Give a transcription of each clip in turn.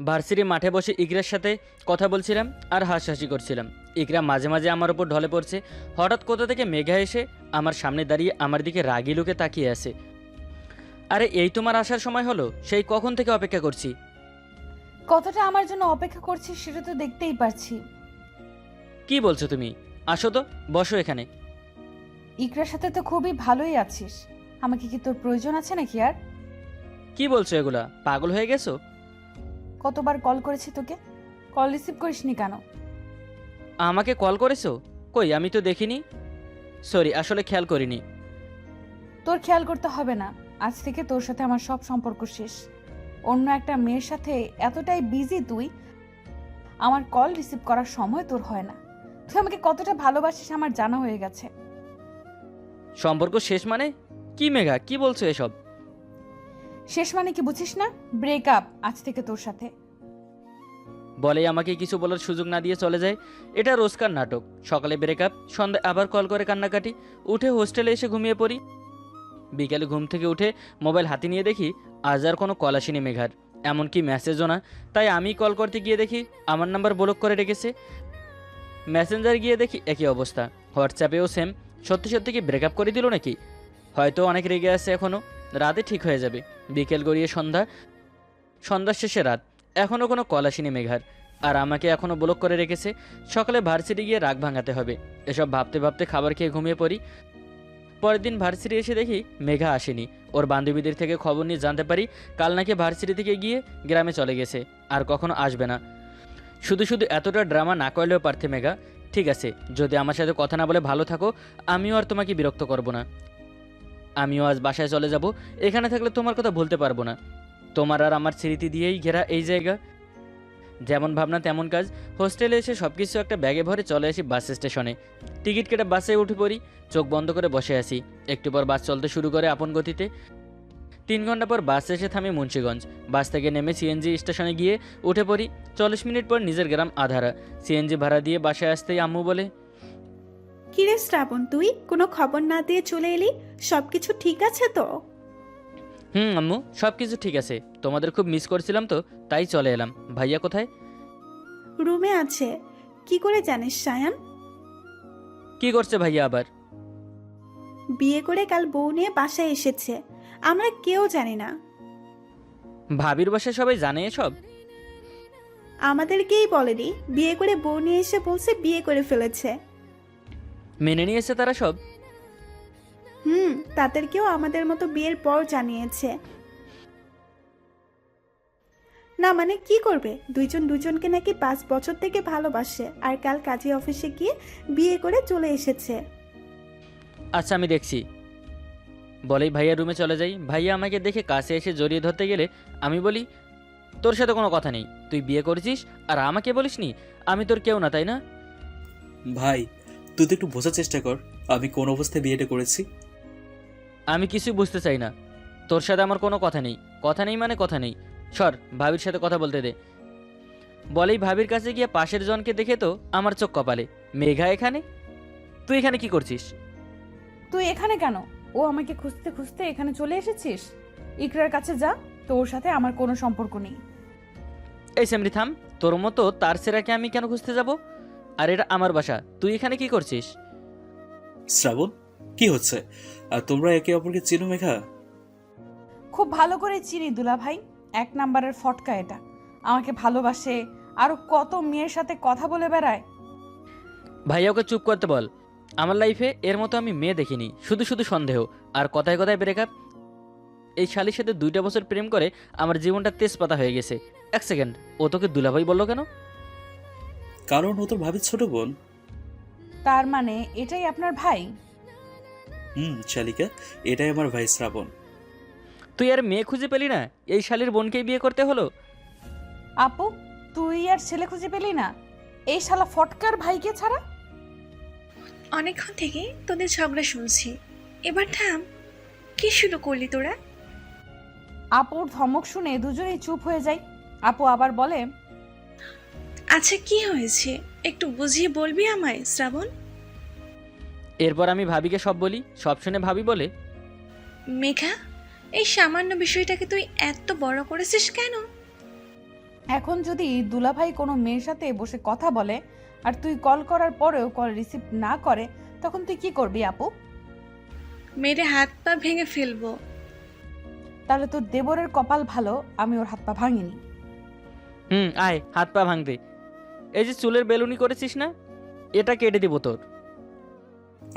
Varsity মাঠে বসে ইকরার সাথে কথা বলছিলাম আর হাসাহাসি করছিলাম। ইকরা মাঝে মাঝে আমার ওপর ঢলে পড়ছে। হঠাৎ কোথা থেকে মেঘা এসে আমার সামনে দাঁড়িয়ে আমার দিকে রাগি লুকে তাকিয়ে আছে। আরে এই তোমার আসার সময় হলো? সেই কখন থেকে অপেক্ষা করছি। কতটা আমার জন্য অপেক্ষা করছিস সেটা তো দেখতেই পারছি। কি বলছো তুমি? আসো তো, বসো এখানে। ইকরার সাথে তো খুবই ভালোই আছিস, আমাকে কি তোর প্রয়োজন আছে নাকি আর? কি বলছো এগুলা? পাগল হয়ে গেছো? কতবার কল করেছি তোকে, কল রিসিভ করিসনি কেন? আমাকে কল করেছো? কই, আমি তো দেখিনি। সরি, আসলে খেয়াল করিনি। তোর খেয়াল করতে হবে না, আজ থেকে তোর সাথে আমার সব সম্পর্ক শেষ। অন্য একটা মেয়ের সাথে এতটাই বিজি তুই, আমার কল রিসিভ করার সময় তোর হয় না। তুই আমাকে কতটা ভালোবাসিস আমার জানা হয়ে গেছে। সম্পর্ক শেষ মানে? কি মেঘা, কি বলছো এসব? শেষ মানে কি বুঝিস না? ব্রেকআপ আজ থেকে তোর সাথে। বলেই আমাকে কিছু বলার সুযোগ না দিয়ে চলে যায়। এটা রোজকার নাটক। সকালে ব্রেকআপ, সন্ধ্যায় আবার কল করে কান্নাকাটি। উঠে হোস্টেলে এসে ঘুমিয়ে পড়ি। বিকেলে ঘুম থেকে উঠে মোবাইল হাতে নিয়ে দেখি আজ আর কোনো কল আসেনি মেঘার, এমনকি মেসেজও না। তাই আমি কল করতে গিয়ে দেখি আমার নাম্বার ব্লক করে রেখেছে। মেসেঞ্জার গিয়ে দেখি একই অবস্থা, হোয়াটসঅ্যাপেও সেম। সত্যি সত্যি কি ব্রেকআপ করে দিল নাকি? হয়তো অনেক রেগে আছে এখনও, রাতে ঠিক হয়ে যাবে। বিকেল গড়িয়ে সন্ধ্যা, সন্ধ্যার শেষে রাত, এখনও কোনো কল আসেনি মেঘার। আর আমাকে এখনও ব্লক করে রেখেছে। সকালে ভার্সিটি গিয়ে রাগ ভাঙাতে হবে। এসব ভাবতে ভাবতে খাবার খেয়ে ঘুমিয়ে পড়ি। পরের দিন ভার্সিটি এসে দেখি মেঘা আসেনি। ওর বান্ধবীদের থেকে খবর নিয়ে জানতে পারি কাল নাকি ভার্সিটি থেকে গিয়ে গ্রামে চলে গেছে, আর কখনো আসবে না। শুধু শুধু এতটা ড্রামা না করলেও পারতে মেঘা। ঠিক আছে, যদি আমার সাথে কথা না বলে ভালো থাকো, আমিও আর তোমাকে বিরক্ত করব না। আমিও আজ বাসায় চলে যাব। এখানে থাকলে তোমার কথা ভুলতে পারবো না। তোমার আর আমার স্মৃতি দিয়েই ঘেরা এই জায়গা। যেমন ভাবনা তেমন কাজ। হোস্টেলে এসে সব কিছু একটা ব্যাগে ভরে চলে আসি বাস স্টেশনে। টিকিট কেটে বাসে উঠে পড়ি। চোখ বন্ধ করে বসে আছি। একটু পর বাস চলতে শুরু করে আপন গতিতে। 3 ঘন্টা পর বাস এসে থামি মুন্সিগঞ্জ। বাস থেকে নেমে সিএনজি স্টেশনে গিয়ে উঠে পড়ি। 40 মিনিট পর নিজের গ্রাম আধারা। সিএনজি ভাড়া দিয়ে বাসায় আসতেই আম্মু বলে, কিরে শ্রাবণ, তুই কোনো খবর না দিয়ে চলে এলি? সবকিছু ঠিক আছে তো? আম্মু, সব কিছু ঠিক আছে। তোমাদের খুব মিস করছিলাম তো, তাই চলে এলাম। ভাইয়া কোথায়? রুমে আছে। কি করে জানিস সায়ান? কি করছে ভাইয়া আবার? বিয়ে করে কাল বউ নিয়ে বাসায় এসেছে, আমরা কেউ জানি না। ভাবির বাসায় সবাই জানে এসব? আমাদেরকেই বলেনি, বিয়ে করে বউ নিয়ে এসে বলছে বিয়ে করে ফেলেছে। মেনে নিয়েছে তারা সব? তাদেরকেও আমাদের মতো বিয়ের পর জানিয়েছে। না মানে কি করবে, দুইজন দুজনকে নাকি 5 বছর থেকে ভালোবাসে, আর কাল কাজী অফিসে গিয়ে বিয়ে করে চলে এসেছে। আচ্ছা, আমি দেখছি। বলেই ভাইয়া রুমে চলে যাই। ভাইয়া আমাকে দেখে কাছে এসে জড়িয়ে ধরতে গেলে আমি বলি, তোর সাথে কোনো কথা নেই। তুই বিয়ে করেছিস আর আমাকে বলিসনি? আমি তোর কেউ না, তাই না? ভাই, তুই তো একটু বোঝার চেষ্টা কর আমি কোন অবস্থায় বিয়েটা করেছি। আমি কিছুই বুঝতে চাই না। তোর সাথে আমার কোনো কথা নেই। কথা নেই মানে কথা নেই। সর, ভাবির সাথে কথা বলতে দে। বলেই ভাবির কাছে গিয়ে পাশের জনকে দেখে তো আমার চোখ কপালে। মেঘা এখানে? তুই এখানে কি করছিস? তুই এখানে কেন? ও আমাকে খুঁজতে খুঁজতে এখানে চলে এসেছিস? ইকরার কাছে যা, তোর সাথে আমার কোনো সম্পর্ক নেই। এই সেমরি থাম। তোর মতো তার সেরাকে আমি কেন খুঁজতে যাব? আর এটা আমার বাসা, তুই এখানে কি করছিস? শ্রাবণ, কি হচ্ছে? আর তোমরা একে অপরকে চিনো মেঘা? খুব ভালো করে চিনি দুলা ভাই, 1 নাম্বারের ফটকা এটা। আমাকে ভালোবাসে, আরো কত মেয়ের সাথে কথা বলে বেড়ায়। ভাইয়া ওকে চুপ করতে বল। আমার লাইফে এর মতো আমি মেয়ে দেখিনি। শুধু শুধু সন্দেহ আর কথায় কথায় ব্রেকআপ। এই শালির সাথে 2টা বছর প্রেম করে আমার জীবনটা তেজপাতা হয়ে গেছে। 1 সেকেন্ড, ও তোকে দুলাভাই বললো কেন? কারণ ও তোর ভাবির ছোট বোন। তার মানে এটাই আপনার ভাই? শালিকা, এটাই আমার ভাই শ্রাবণ। তুই আর মেয়ে খুঁজে পেলি না, এই শালির বোনকেই বিয়ে করতে হলো? আপু, তুই আর ছেলে খুঁজে পেলি না এই শালা ফটকার ভাইকে ছাড়া? অনেকক্ষণ থেকে তোদের ঝগড়া শুনছি, এবার থাম। কি শুরু করলি তোরা? আপুর ধমক শুনে দুজনেই চুপ হয়ে যায়। আপু আবার বলে, আচ্ছা কি হয়েছে একটু বুঝিয়ে বলবি আমায় শ্রাবণ? এরপর আমি ভাবিকে সব বলি। সব শুনে ভাবি বলে, মেঘা, এই সামান্য বিষয়টাকে তুই এত বড় করেছিস কেন? এখন যদি দুলাভাই কোনো মেয়ের সাথে বসে কথা বলে আর তুই কল করার পরেও কল রিসিভ না করে, তখন তুই কি করবি আপু? মেরে হাত পা ভেঙে ফেলবো। তাহলে তোর দেবরের কপাল ভালো, আমি ওর হাত পা ভাঙিনি। আয় হাত পা ভাঙতে। এই যে চুলের বেলুনি করেছিস না, এটা কেটে দিব তোর।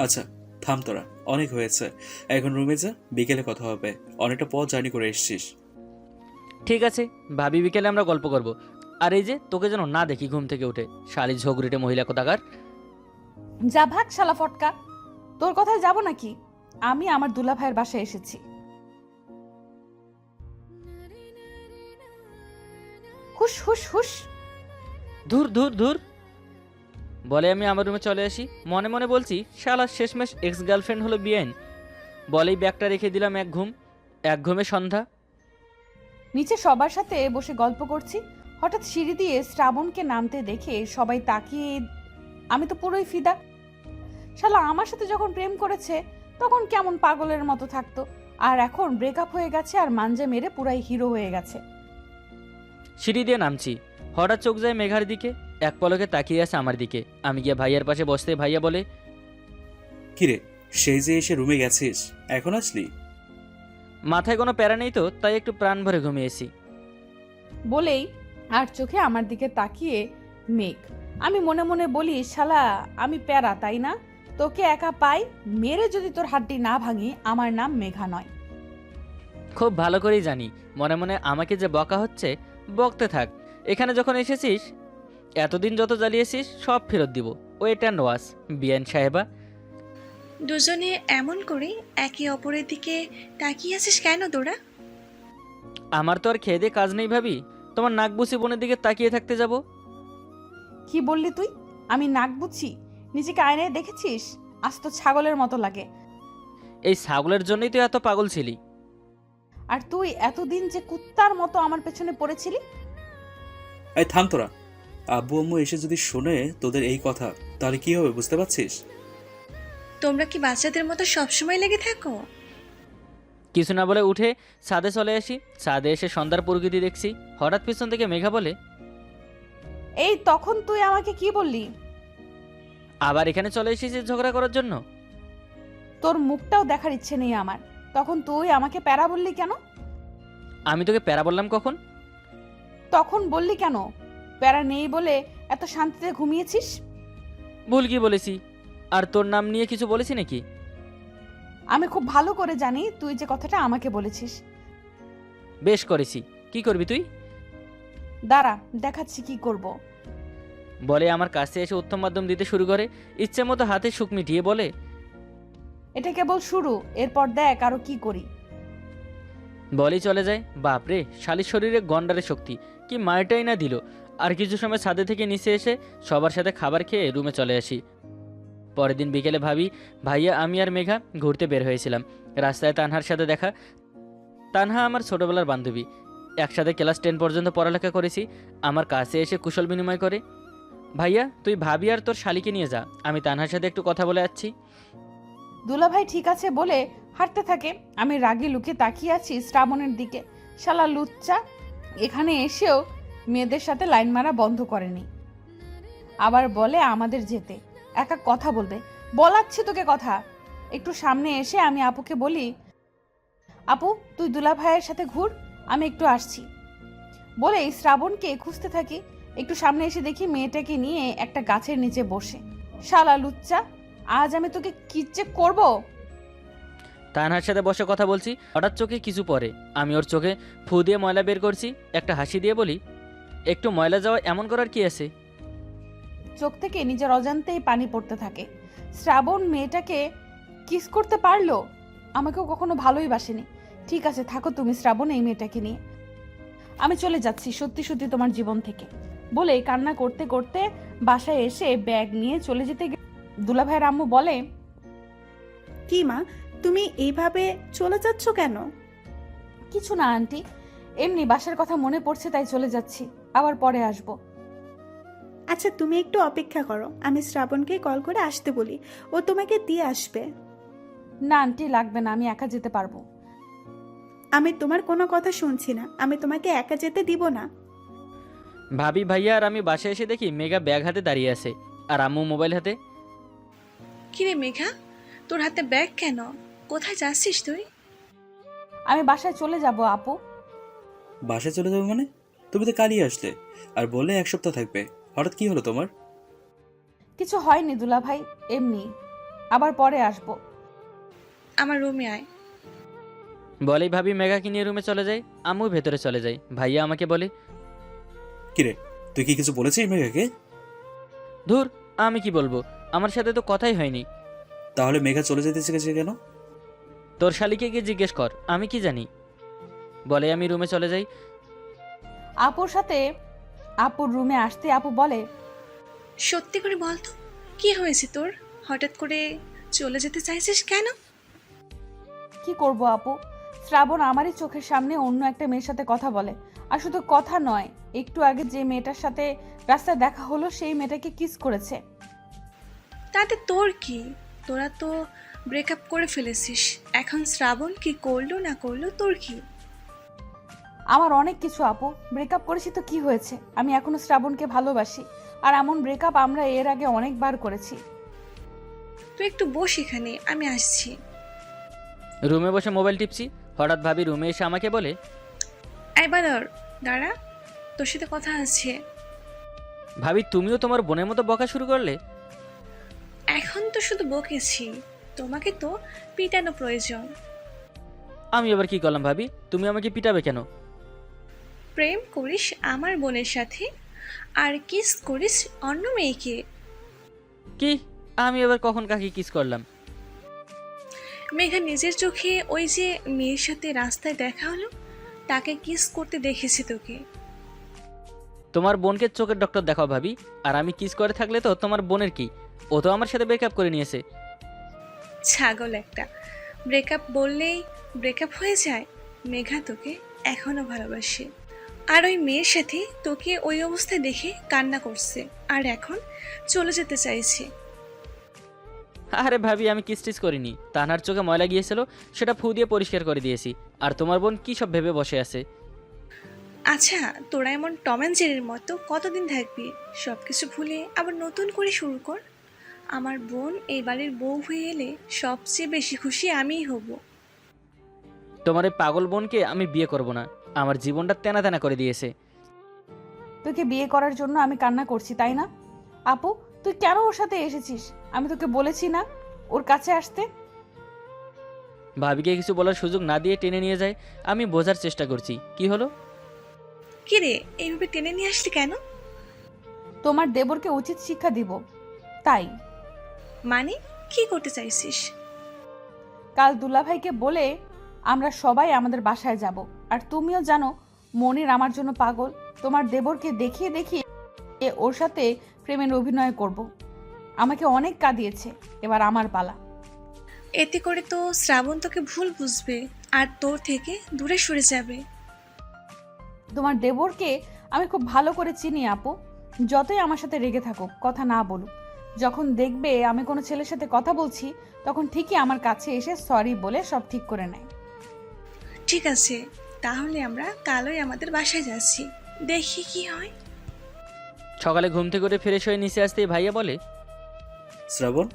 আচ্ছা থাম তোরা, অনেক হয়েছে, এখন রুমে যা, বিকেলে কথা হবে, অনেকটা পথ জার্নি করে এসেছিস। ঠিক আছে, ভাবি বিকেলে আমরা গল্প করব। আর এই যে তোকে যেন না দেখি ঘুম থেকে উঠে, শালি ঝগড়িটে মহিলা কোথাকার। যা ভাগ শালা ফটকা, তোর কথায় যাব নাকি? আমি আমার দুলাভাইয়ের বাসায় এসেছি। হুশ হুশ হুশ। ধুর ধুর ধুর বলে আমি আমার রুমে চলে আসি। মনে মনে বলছি শালা শেষমেশ এক্স গার্লফ্রেন্ড হলো বিয়াইন। বলেই ব্যাগটা রেখে দিলাম এক ঘুমে সন্ধ্যা। নিচে সবার সাথে বসে গল্প করছি, হঠাৎ সিঁড়ি দিয়ে শ্রাবণকে নামতে দেখে সবাই তাকিয়ে। আমি তো পুরোই ফিদা। শালা আমার সাথে যখন প্রেম করেছে তখন কেমন পাগলের মতো থাকতো, আর এখন ব্রেকআপ হয়ে গেছে আর মাঞ্জা মেরে পুরাই হিরো হয়ে গেছে। সিঁড়ি দিয়ে নামছি, হঠাৎ চোখ যায় মেঘার দিকে, এক পলকে তাকিয়ে আছে আমার দিকে। আমি গিয়ে ভাইয়ার পাশে বসতে ভাইয়া বলে, কিরে, সেই যে এসে রুমে গেছিস, এখন আসলি? মাথায় কোনো প্যারা নেই তো, তাই একটু প্রাণ ভরে ঘুমিয়েছি। বলেই আর চোখে আমার দিকে তাকিয়ে মেঘ। আমি মনে মনে বলি, শালা আমি প্যারা তাই না? তোকে একা পাই, মেরে যদি তোর হাড্ডি না ভাঙি, আমার নাম মেঘা নয়। খুব ভালো করেই জানি মনে মনে আমাকে যে বকা হচ্ছে, বকতে থাক। এখানে যখন এসেছিস, এতদিন যত জ্বালিয়েছিস সব ফেরত দিব। ওয়েট অ্যান্ড ওয়াচ বিয়ান সাহেবা। দুজনে এমন করে একে অপরের দিকে তাকিয়ে আছিস কেন তোরা? আমার তো আর খেয়ে দিয়ে কাজ নেই ভাবি, তোমার নাকবুসি বোনের দিকে তাকিয়ে থাকতে যাব? কি বললি তুই? আমি নাক বুঝছি? নিজেকে আয়নায় দেখেছিস? আজ তো ছাগলের মতো লাগে। এই ছাগলের জন্যই তো এত পাগল ছিলি। আর তুই এতদিন যে কুত্তার মতো আমার পেছনে পড়েছিলি। এই থাম তোরা, আব্বু আম্মু এসে যদি শোনে তোদের এই কথা, তাহলে কি হবে বুঝতে পারছিস? তোমরা কি বাচ্চাদের মতো সবসময় লেগে থাকো? কিছু না বলে উঠে ছাদে চলে আসি। ছাদে এসে সন্ধ্যার প্রকৃতি দেখছি। হঠাৎ পিছন থেকে মেঘা বলে, এই তখন তুই আমাকে কি বললি? আবার এখানে চলে এসেছিস ঝগড়া করার জন্য? তোর মুখটাও দেখার ইচ্ছে নেই আমার। তখন তুই আমাকে প্যারা বললি কেন? আমি তোকে প্যারা বললাম কখন? তখন বললি কেন? প্যারা নেই বলে এত শান্তিতে ঘুমিয়েছিস। ভুল কি বলেছি? আর তোর নাম নিয়ে কিছু বলেছি নাকি? আমি খুব ভালো করে জানি তুই যে কথাটা আমাকে বলেছিস। বেশ করেছি। কি করবি তুই? দাঁড়া, দেখাচ্ছি কি করব। বলে আমার কাছে এসে উত্তম মাধ্যম দিতে শুরু করে। ইচ্ছে মতো হাতে সুখ মিটিয়ে বলে, এটা কেবল শুরু, এরপর দেখ আরো কি করি। বলেই চলে যায়। বাপরে, শালির শরীরে গন্ডারের শক্তি, কি মারটাই না দিল। আর কিছু সময় ছাদে থেকে নিচে এসে সবার সাথে খাবার খেয়ে রুমে চলে আসি। পরের দিন বিকেলে ভাবি, ভাইয়া, আমি আর মেঘা ঘুরতে বের হয়েছিলাম। রাস্তায় তানহার সাথে দেখা। তানহা আমার ছোটবেলার বান্ধবী, একসাথে ক্লাস 10 পর্যন্ত পড়ালেখা করেছি। আমার কাছে এসে কুশল বিনিময় করে, ভাইয়া তুই ভাবি আর তোর শালিকে নিয়ে যা, আমি তানহার সাথে একটু কথা বলে যাচ্ছি। দুলাভাই ঠিক আছে বলে হাঁটতে থাকে। আমি রাগে লুকে তাকিয়ে আছি শ্রাবণের দিকে। শালা লুচ্চা এখানে এসেও মেয়েদের সাথে লাইন মারা বন্ধ করেনি। আবার বলে আমাদের যেতে, একা কথা বলবে। বলাচ্ছি তোকে কথা। একটু সামনে এসে আমি আপুকে বলি, আপু তুই দুলাভাইয়ের সাথে ঘুর, আমি একটু আসছি। বলেই শ্রাবণকে খুঁজতে থাকি। একটু সামনে এসে দেখি মেয়েটাকে নিয়ে একটা গাছের নিচে বসে। শালা লুচ্চা, আজ আমি তোকে কি যে করবো। তানহার সাথে বসে কথা বলছি, হঠাৎ চোখে কিছু পড়ে। আমি ওর চোখে ফু দিয়ে ময়লা বের করছি। একটা হাসি দিয়ে বলি, একটু ময়লা যাওয়া এমন করার কি আছে? চোখ থেকে নিজের অজান্তেই পানি পড়তে থাকে। শ্রাবণ মেয়েটাকে কিস করতে পারলো? আমাকেও কখনো ভালোই বাসেনি। ঠিক আছে থাকো তুমি শ্রাবণ এই মেয়েটাকে নিয়ে, আমি চলে যাচ্ছি সত্যি সত্যি তোমার জীবন থেকে। বলে কান্না করতে করতে বাসায় এসে ব্যাগ নিয়ে চলে যেতে দুলাভাইয়ের আম্মু বলে, কি মা, তুমি এইভাবে চলে যাচ্ছ কেন? কিছু না আন্টি, এমনি বাসার কথা মনে পড়ছে তাই চলে যাচ্ছি, আবার পরে আসবো। আচ্ছা তুমি একটু অপেক্ষা করো, আমি শ্রাবণকে কল করে আসতে বলি, ও তোমাকে দিয়ে আসবে। না আন্টি লাগবে না, আমি একা যেতে পারবো। আমি তোমার কোনো কথা শুনছি না, আমি তোমাকে একা যেতে দিব না। ভাবি ভাইয়া আর আমি বাসায় এসে দেখি মেঘা ব্যাগ হাতে দাঁড়িয়ে আছে আর আম্মু মোবাইল হাতে। কিরে মেঘা, তোর হাতে ব্যাগ কেন? কোথায় যাচ্ছিস তুই? আমি বাসায় চলে যাব আপু। বাসায় চলে যাবে মানে? তুমি তো কালই আসলে আর বললে 1 সপ্তাহ থাকবে। হঠাৎ কি হলো তোমার? কিছু হয়নি দুলা ভাই, এমনি। আবার পরে আসবো। আমার রুমে আয়। বলেই ভাবি মেঘাকে নিয়ে রুমে চলে যায়, আম্মু ভেতরে চলে যায়। ভাইয়া আমাকে বলে, কিরে, তুই কি কিছু বলেছিস মেঘাকে? ধুর, আমি কি বলবো, আমার সাথে তো কথাই হয়নি। তাহলে মেঘা চলে যেতে চেয়েছে কেন? তোর শালিকে গিয়ে জিজ্ঞেস কর, আমি কি জানি। বলে আমি রুমে চলে যাই। আপুর সাথে আপুর রুমে আসতে আপু বলে, সত্যি করে বল তো, কি হয়েছে তোর? হঠাৎ করে চলে যেতে চাইছিস কেন? কি করব আপু, শ্রাবণ আমারই চোখের সামনে অন্য একটা মেয়ের সাথে কথা বলে। আর শুধু কথা নয়, একটু আগে যে মেয়েটার সাথে রাস্তায় দেখা হলো সেই মেয়েটাকে কিস করেছে। তাতে তোর কি? তোরা তো ব্রেকআপ করে ফেলেছিস। এখন শ্রাবণ কি করলো না করলো তোর কি? আমার অনেক কিছু আপু, ব্রেকআপ করেছি তো কি হয়েছে, আমি এখনো শ্রাবণকে ভালোবাসি। আর এমন ব্রেকআপ আমরা এর আগে অনেকবার করেছি। তুই একটু বস এখানে, আমি আসছি। রুমে বসে মোবাইল টিপছি, হঠাৎ ভাবি রুমে এসে আমাকে বলে, এই বাদর, দাঁড়া, তোর সাথে কথা আছে। ভাবি তুমিও তোমার বোনের মতো বকা শুরু করলে? এখন তো শুধু বকেছি, তোমাকে তো পিটানো প্রয়োজন। আমি আবার কি করলাম ভাবি, তুমি আমাকে পিটাবে কেন? প্রেম করিস আমার বোনের সাথে আর কিস করিস অন্য মেয়েকে। কি? আমি আবার কখন কাকে কিস করলাম? মেঘা নিজের চোখে ওই যে মেয়ের সাথে রাস্তায় দেখা হলো, তাকে কিস করতে দেখেছি তোকে। তোমার বোনকে চোখের ডক্টর দেখাও ভাবি। আর আমি কিস করে থাকলে তো তোমার বোনের কি? ও তো আমার সাথে ব্রেকআপ করে নিয়েছে। ছাগল একটা, ব্রেকআপ বললেই ব্রেকআপ হয়ে যায়? মেঘা তোকে এখনো ভালোবাসে, আর ওই মেয়ের সাথে তোকে ওই অবস্থায় দেখে কান্না করছে, আর এখন চলে যেতে চাইছে। আরে ভাবি আমি কিস টিস করিনি, তানহার চোখে ময়লা গিয়েছিল, সেটা ফু দিয়ে পরিষ্কার করে দিয়েছি। আর তোমার বোন কি সব ভেবে বসে আছে? আচ্ছা, তোরা এমন টম অ্যান্ড জেরির মতো কতদিন থাকবি? সব কিছু ভুলে আবার নতুন করে শুরু কর। আমার বোন এই বাড়ির বউ হয়ে এলে সবচেয়ে বেশি খুশি আমিই হব। তোমার এই পাগল বোনকে আমি বিয়ে করব না, আমার জীবনটা তেনা তেনা করে দিয়েছে। তোকে বিয়ে করার জন্য আমি কান্না করছি, তাই না? আপু, তুই কেন ওর সাথে এসেছিস? আমি তোকে বলেছি না ওর কাছে আসতে? ভাবিকে কিছু বলার সুযোগ না দিয়ে টেনে নিয়ে যায়। আমি বোঝার চেষ্টা করছি কি হলো। কি রে, এইভাবে টেনে নিয়ে আসলি কেন? তোমার দেবরকে উচিত শিক্ষা দিব, তাই। মানে কি করতে চাইছিস? কাল দুলাভাইকে বলে আমরা সবাই আমাদের বাসায় যাব। আর তুমিও জানো মনির আমার জন্য পাগল। তোমার দেবরকে দেখিয়ে দেখিয়ে ওর সাথে প্রেমের অভিনয় করব। আমাকে অনেক কাঁদিয়েছে, এবার আমার পালা। এতে করে তো শ্রাবণ তোকে ভুল বুঝবে আর তোর থেকে দূরে সরে যাবে। তোমার দেবরকে আমি খুব ভালো করে চিনি আপু। যতই আমার সাথে রেগে থাকুক, কথা না বলুক, যখন দেখবে আমি কোনো ছেলের সাথে কথা বলছি, তখন ঠিকই আমার কাছে এসে সরি বলে সব ঠিক করে নেয়। ঠিক আছে, তাহলে আমরা কালই আমাদের বাসায় যাচ্ছি, দেখি কি হয়। সকালে ঘুম থেকে উঠে ফ্রেশ হয়ে নিচে আসতেই ভাইয়া বলে, শ্রাবণ,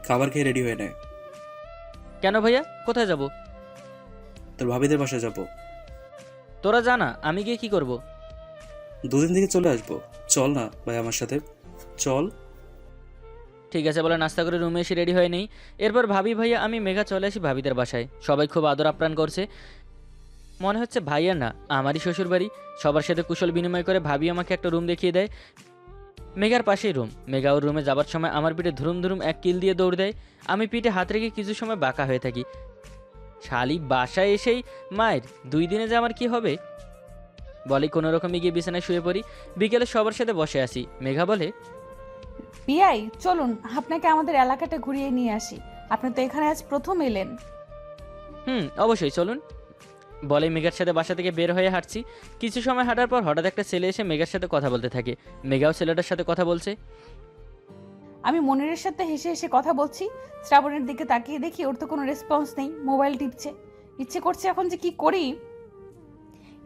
খাবার খেয়ে রেডি হয়ে নেয়। কেন ভাইয়া, কোথায় যাব? তোর ভাবিদের বাসায় যাবো। তোরা জানা আমি গিয়ে কি করব? 2 দিন থেকে চলে আসবো। চল না ভাই আমার সাথে, চল। ঠিক আছে বলে নাস্তা করে রুমে এসে রেডি হয়ে নেই। এরপর ভাবি ভাইয়া আমি মেঘা চলে আসি ভাবিদের বাসায়। সবাই খুব আদর আপ্যায়ন করছে, মনে হচ্ছে ভাইয়া না আমারই শ্বশুর বাড়ি। সবার সাথে কুশল বিনিময় করে ভাবি আমাকে একটা রুম দেখিয়ে দেয়। মেঘার পাশেই রুম। মেঘা ওর রুমে যাবার সময় আমার পিঠে ধুরুম ধুরুম এক কিল দিয়ে দৌড় দেয়। আমি পিঠে হাত রেখে কিছু সময় বাঁকা হয়ে থাকি। শালি বাসায় এসেই মায়ের 2 দিনে যে আমার কি হবে। বলে কোনো রকমে গিয়ে বিছানায় শুয়ে পড়ি। বিকেলে সবার সাথে বসে আসি। মেঘা বলে, বিয়াই চলুন আপনাকে আমাদের এলাকাটা ঘুরিয়ে নিয়ে আসি। আপনি তো এখানে আজ প্রথম এলেন। অবশ্যই চলুন। বলে মেঘার সাথে বাসা থেকে বের হয়ে হাঁটছি। কিছু সময় হাঁটার পর হঠাৎ একটা ছেলে এসে মেঘার সাথে কথা বলতে থাকে। মেঘাও ছেলেটার সাথে কথা বলছে। আমি মনিরের সাথে হেসে হেসে কথা বলছি। শ্রাবণের দিকে তাকিয়ে দেখি ওর তো কোনো রেসপন্স নেই, মোবাইল টিপছে। ইচ্ছে করছে এখন যে কি করি।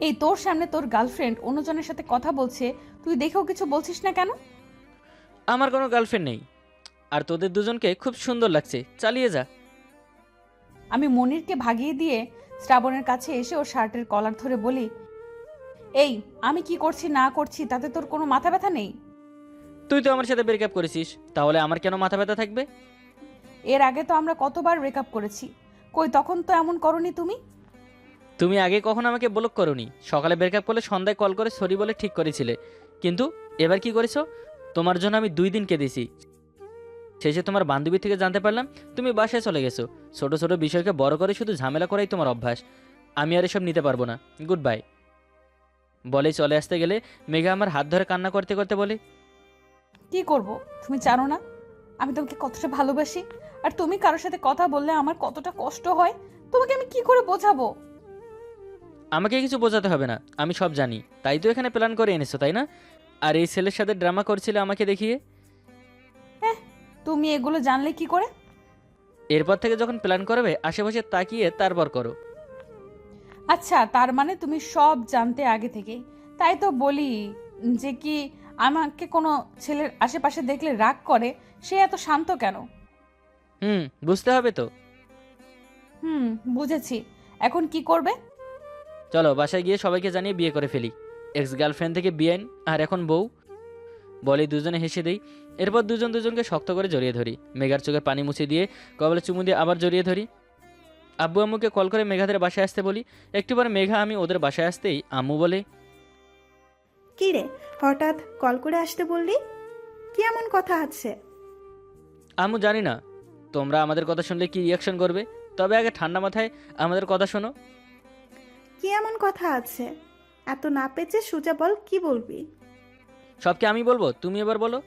এই তোর সামনে তোর গার্লফ্রেন্ড অন্যজনের সাথে কথা বলছে, তুই দেখেও কিছু বলছিস না কেন? আমার কোনো গার্লফ্রেন্ড নেই, আর তোদের দুজনকে খুব সুন্দর লাগছে, চালিয়ে যা। আমি মনিরকে ভাগিয়ে দিয়ে শ্রাবণের কাছে এসে ওর শার্টের কলার ধরে বলি, এই আমি কি করছি না করছি তাতে তোর কোনো মাথা ব্যথা নেই? তুই তো আমার সাথে ব্রেকআপ করেছিস, তাহলে আমার কেন মাথা ব্যথা থাকবে? এর আগে তো আমরা কতবার ব্রেকআপ করেছি, কই তখন তো এমন করনি তুমি। তুমি আগে কখনো আমাকে ব্লক করোনি, সকালে ব্রেকআপ করলে সন্ধ্যায় কল করে সরি বলে ঠিক করেছিলে, কিন্তু এবার কি করেছো? তোমার জন্য আমি 2 দিন কেঁদেছি, শেষে তোমার বান্ধবী থেকে জানতে পারলাম তুমি বাসায় চলে গেছো। ছোট ছোট বিষয়কে বড় করে শুধু ঝামেলা করাই তোমার অভ্যাস, আমি আর এসব নিতে পারবো না, গুড বাই। বলেই চলে আসতে গেলে মেঘা আমার হাত ধরে কান্না করতে করতে বলে, কি করব, তুমি জানো না আমি তোমাকে কতটা ভালোবাসি, আর তুমি কারোর সাথে কথা বললে আমার কতটা কষ্ট হয়, তোমাকে আমি কি করে বোঝাবো? আমাকে কিছু বোঝাতে হবে না, আমি সব জানি, তাই তো এখানে প্ল্যান করে এনেছো তাই না? আর এই ছেলের সাথে ড্রামা করছিলে আমাকে দেখিয়ে। তুমি এগুলো জানলে কি করে? এরপর থেকে যখন প্ল্যান করবে আশেপাশে তাকিয়ে তারপর করো। আচ্ছা, তার মানে তুমি সব জানতে আগে থেকেই, তাই তো বলি যে কি আমাকে কোনো ছেলের আশেপাশে দেখলে রাগ করে, সে এত শান্ত কেন? বুঝতে হবে তো। বুঝেছি, এখন কি করবে? চলো বাসায় গিয়ে সবাইকে জানিয়ে বিয়ে করে ফেলি, এক্স গার্লফ্রেন্ড থেকে বিয়েন আর এখন বউ। বলে দুজনে হেসে দেই, এরপর দুজন দুজনকে শক্ত করে জড়িয়ে ধরি, মেঘার চোখের পানি মুছে দিয়ে কপালে চুমু দিয়ে আবার জড়িয়ে ধরি। আব্বু আম্মুকে কল করে মেঘাদের বাসায় আসতে বলি। একটু পরে মেঘা আমি ওদের বাসায় আসতেই আম্মু বলে, কি রে, হঠাৎ কল করে আসতে বললি? কি এমন কথা আছে? আম্মু জানি না তোমরা আমাদের কথা শুনলে কি রিয়াকশন করবে, তবে আগে ঠান্ডা মাথায় আমাদের কথা শোনো। কি এমন কথা আছে? এত না পেঁচে সোজা বল, কি বলবি? সবকে আমি বলবো, তুমি এবার বলো।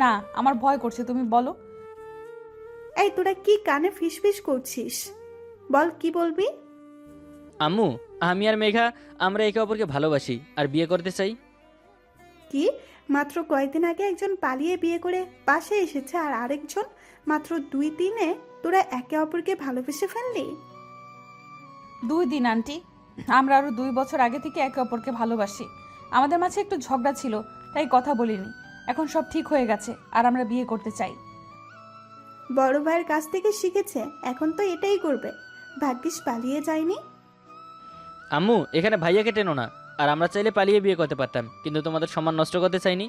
না, আমার ভয় করছে, তুমি বলো। এই তোরা কি কানে ফিসফিস করছিস? বল কি বলবি? আম্মু, আমি আর মেঘা আমরা একে অপরকে ভালোবাসি আর বিয়ে করতে চাই। কি, মাত্র কয়েকদিন আগে একজন পালিয়ে বিয়ে করে পাশে এসেছে, আর আরেকজন মাত্র 2 দিনে তোরা একে অপরকে ভালোবেসে ফেললি? 2 দিন আন্টি, আমরা আরো 2 বছর আগে থেকে একে অপরকে ভালোবাসি। আমাদের মাঝে একটু ঝগড়া ছিল, তাই কথা বলিনি। এখন সব ঠিক হয়ে গেছে আর আমরা বিয়ে করতে চাই। বড় ভাইয়ের কাছ থেকে শিখেছে, এখন তো এটাই করবে। ভাগ্যিস পালিয়ে যায়নি। আম্মু, এখানে ভাইয়াকে টেনো না, আর আমরা চাইলে পালিয়ে বিয়ে করতে পারতাম, কিন্তু তোমাদের সম্মান নষ্ট করতে চাইনি।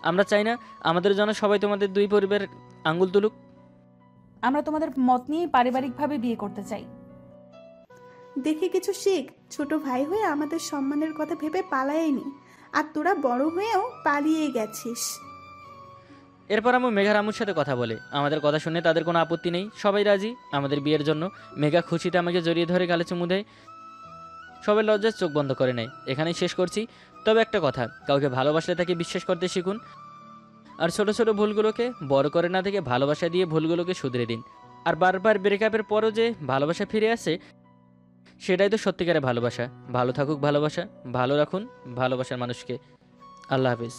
আমরা চাই না আমাদের জন্য সবাই তোমাদের 2 পরিবারের আঙ্গুল তুলুক। আমরা তোমাদের মত নিয়েই পারিবারিকভাবে বিয়ে করতে চাই। দেখে কিছু শিখ, ছোট ভাই হয়ে আমাদের সম্মানের কথা ভেবে পালায়নি, আর তোরা বড় হয়েও পালিয়ে গেছিস। এরপর আম্মু মেঘার আম্মুর সাথে কথা বলে, আমাদের কথা শুনে তাদের কোনো আপত্তি নেই, সবাই রাজি আমাদের বিয়ের জন্য। মেঘা খুশিতে আমাকে জড়িয়ে ধরে গালে চুমু দেয়, সবাই লজ্জায় চোখ বন্ধ করে নেয়। এখানেই শেষ করছি, তবে একটা কথা, কাউকে ভালোবাসলে তাকে বিশ্বাস করতে শিখুন, আর ছোট ছোট ভুলগুলোকে বড় করে না থেকে ভালোবাসা দিয়ে ভুলগুলোকে শুধরে দিন। আর বারবার ব্রেকআপের পরও যে ভালোবাসা ফিরে আসে, সেটাই তো সত্যিকারের ভালোবাসা। ভালো থাকুক ভালোবাসা, ভালো রাখুন ভালোবাসার মানুষকে। আল্লাহ হাফিজ।